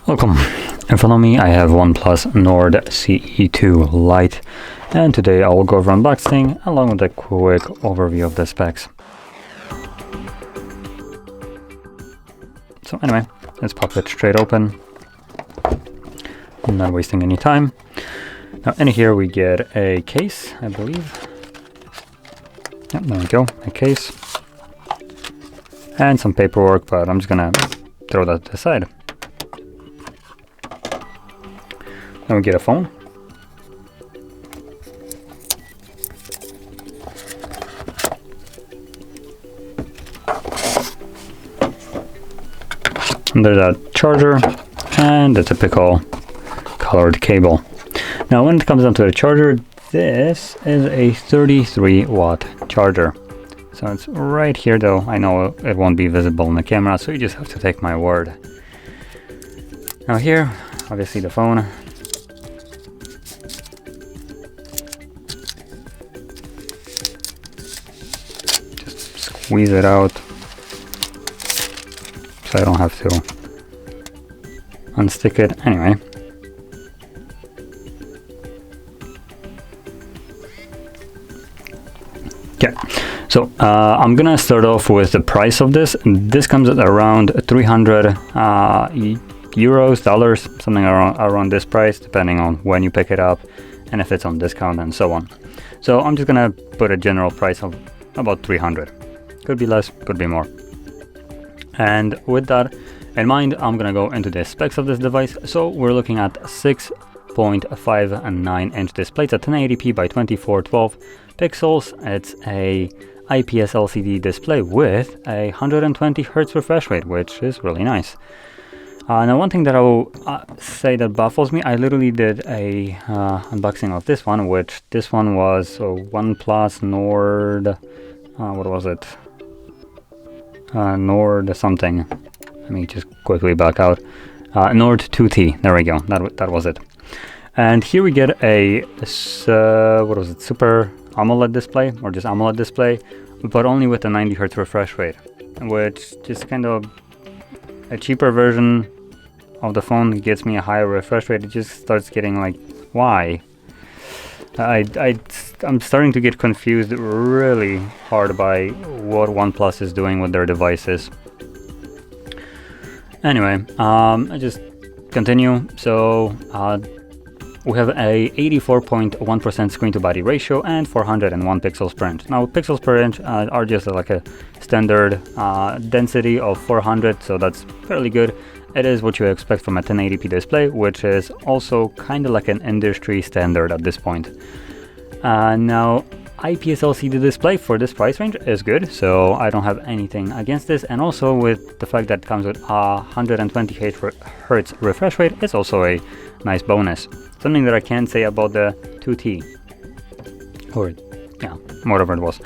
Welcome. In front of me I have OnePlus Nord CE2 Lite, and today I will go over unboxing along with a quick overview of the specs. So anyway, let's pop it straight open. I'm not wasting any time. Now in here we get a case, I believe. Yep, there we go, a case. And some paperwork, but I'm just gonna throw that aside. Then we get a phone. And there's a charger and a typical colored cable. Now when it comes down to the charger, this is a 33-watt charger. So it's right here, though I know it won't be visible in the camera, so you just have to take my word. Now here, obviously the phone. Squeeze it out so I don't have to unstick it. Anyway, okay, so I'm gonna start off with the price of this. This comes at around 300 euros, dollars, something around this price, depending on when you pick it up and if it's on discount and so on. So I'm just gonna put a general price of about 300. Could be less, could be more. And with that in mind, I'm gonna go into the specs of this device. So we're looking at 6.59-inch display. It's a 1080p by 2412 pixels. It's a IPS LCD display with a 120 Hz refresh rate, which is really nice. Now one thing that I will say that baffles me, I literally did a unboxing of this one, which this one was OnePlus Nord, what was it? Nord something. Let me just quickly back out. Nord 2T. There we go. That was it. And here we get a what was it? Super AMOLED display, or just AMOLED display, but only with a 90 Hz refresh rate, which just kind of a cheaper version of the phone gets me a higher refresh rate. It just starts getting like, why? I'm starting to get confused really hard by what OnePlus is doing with their devices. Anyway, I just continue. So we have a 84.1% screen to body ratio and 401 pixels per inch. Now pixels per inch are just like a standard density of 400, so that's fairly good. It is what you expect from a 1080p display, which is also kind of like an industry standard at this point. Now, IPS LCD display for this price range is good, so I don't have anything against this. And also with the fact that it comes with a 120 Hz refresh rate, it's also a nice bonus. Something that I can say about the 2T, or yeah, whatever it was.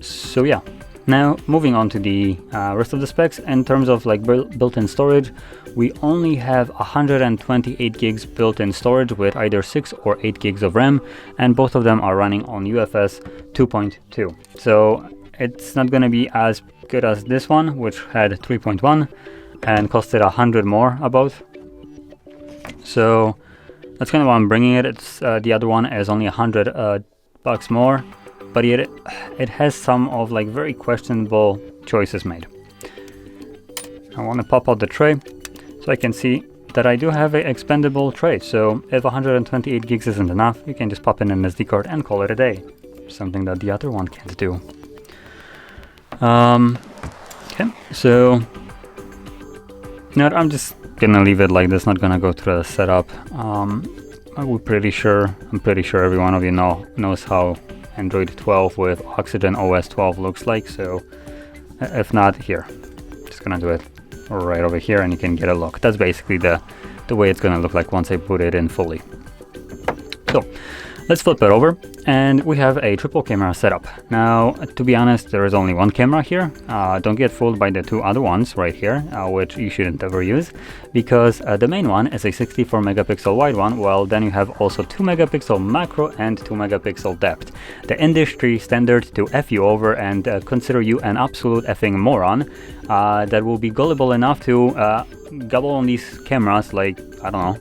So yeah. Now moving on to the rest of the specs. In terms of like built-in storage, we only have 128 gigs built-in storage with either 6 or 8 gigs of RAM, and both of them are running on UFS 2.2. So it's not going to be as good as this one, which had 3.1 and costed 100 more about. So that's kind of why I'm bringing it. It's the other one is only 100 bucks more, but yet it has some of like very questionable choices made. I want to pop out the tray so I can see that I do have an expandable tray. So if 128 gigs isn't enough, you can just pop in an SD card and call it a day. Something that the other one can't do. Okay, so now I'm just gonna leave it like this, not gonna go through the setup. I'm pretty sure every one of you knows how Android 12 with Oxygen OS 12 looks like, so if not, here, just gonna do it right over here and you can get a look. That's basically the way it's gonna look like once I put it in fully. So Let's flip it over, and we have a triple camera setup. Now, to be honest, there is only one camera here. Don't get fooled by the two other ones right here, which you shouldn't ever use, because the main one is a 64 megapixel wide one. Well, then you have also 2 megapixel macro and 2 megapixel depth. The industry standard to F you over and consider you an absolute effing moron that will be gullible enough to gobble on these cameras like, I don't know.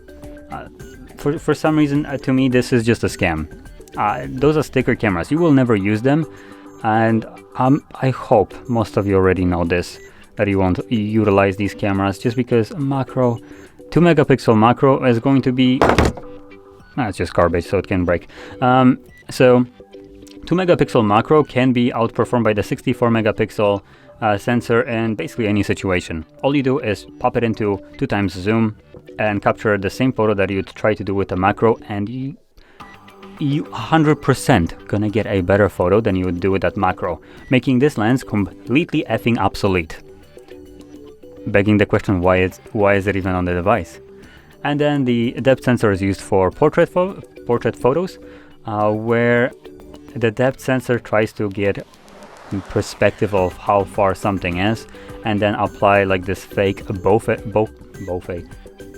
For some reason, to me, this is just a scam. Those are sticker cameras. You will never use them. And I hope most of you already know this, that you won't utilize these cameras just because macro, 2 megapixel macro is going to be... it's just garbage, so it can break. So 2 megapixel macro can be outperformed by the 64 megapixel sensor in basically any situation. All you do is pop it into 2x zoom and capture the same photo that you'd try to do with a macro, and you 100% gonna get a better photo than you would do with that macro, making this lens completely effing obsolete. Begging the question, why is it even on the device? And then the depth sensor is used for portrait photos, where the depth sensor tries to get perspective of how far something is, and then apply like this fake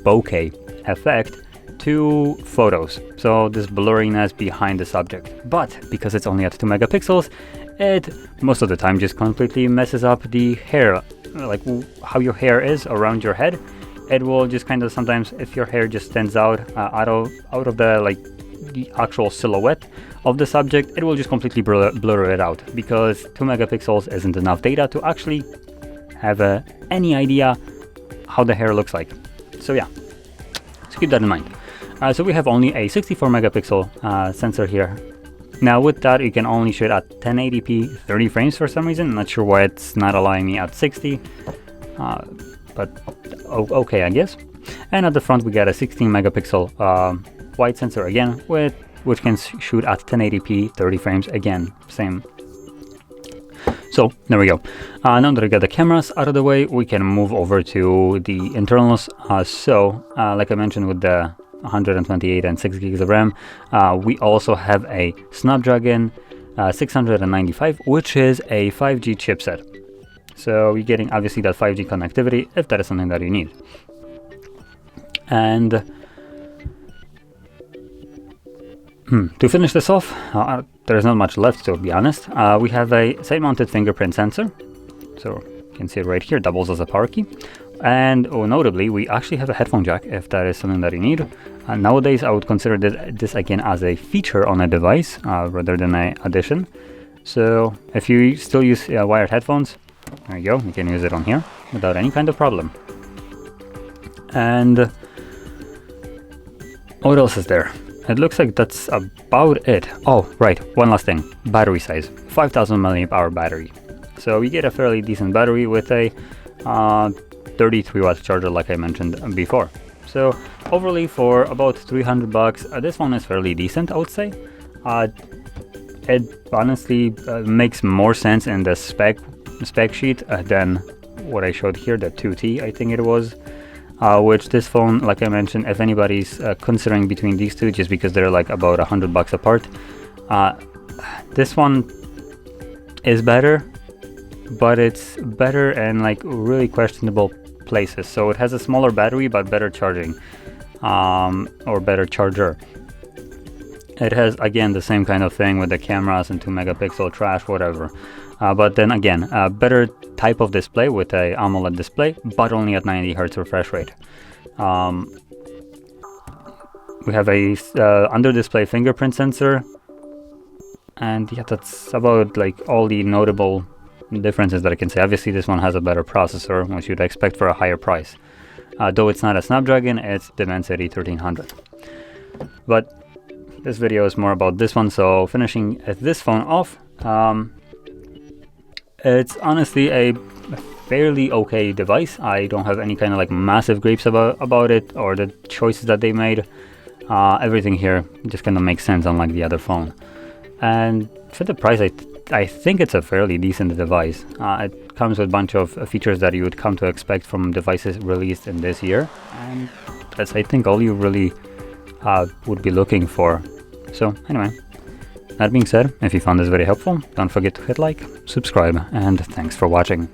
bokeh effect to photos, so this blurriness behind the subject. But because it's only at 2 megapixels, it most of the time just completely messes up the hair, like how your hair is around your head. It will just kind of sometimes, if your hair just stands out out of the like the actual silhouette of the subject, it will just completely blur it out, because 2 megapixels isn't enough data to actually have any idea how the hair looks like. So yeah, so keep that in mind. So we have only a 64 megapixel sensor here. Now with that, you can only shoot at 1080p 30 frames for some reason. I'm not sure why it's not allowing me at 60, but okay, I guess. And at the front we got a 16 megapixel wide sensor again, which can shoot at 1080p 30 frames again, same. So there we go. Now that I got the cameras out of the way, we can move over to the internals. Like I mentioned, with the 128 and 6 gigs of RAM, we also have a Snapdragon 695, which is a 5G chipset. So you're getting obviously that 5G connectivity if that is something that you need. And to finish this off, there's not much left, to be honest. We have a side-mounted fingerprint sensor, so you can see it right here, doubles as a power key. And notably, we actually have a headphone jack if that is something that you need. Nowadays, I would consider this again as a feature on a device rather than an addition. So if you still use wired headphones, there you go, you can use it on here without any kind of problem. And what else is there? It looks like that's about it. Oh, right, one last thing. Battery size, 5000 mAh battery. So you get a fairly decent battery with a 33 watt charger, like I mentioned before. So overall, for about $300, this one is fairly decent, I would say. It honestly makes more sense in the spec sheet than what I showed here, the 2T, I think it was. Which this phone, like I mentioned, if anybody's considering between these two, just because they're like about $100 apart, this one is better, but it's better in like really questionable places. So it has a smaller battery but better charging, or better charger. It has again the same kind of thing with the cameras and 2 megapixel trash, whatever. But then again, a better type of display with a AMOLED display, but only at 90 Hz refresh rate. We have a under display fingerprint sensor, and yeah, that's about like all the notable differences that I can say. Obviously, this one has a better processor, which you'd expect for a higher price. Though it's not a Snapdragon, it's Dimensity 1300. But this video is more about this one, so finishing this phone off. It's honestly a fairly okay device. I don't have any kind of like massive gripes about it or the choices that they made. Everything here just kind of makes sense, unlike the other phone. And for the price, I think it's a fairly decent device. It comes with a bunch of features that you would come to expect from devices released in this year, and that's I think all you really would be looking for So anyway, that being said, if you found this very helpful, don't forget to hit like, subscribe, and thanks for watching.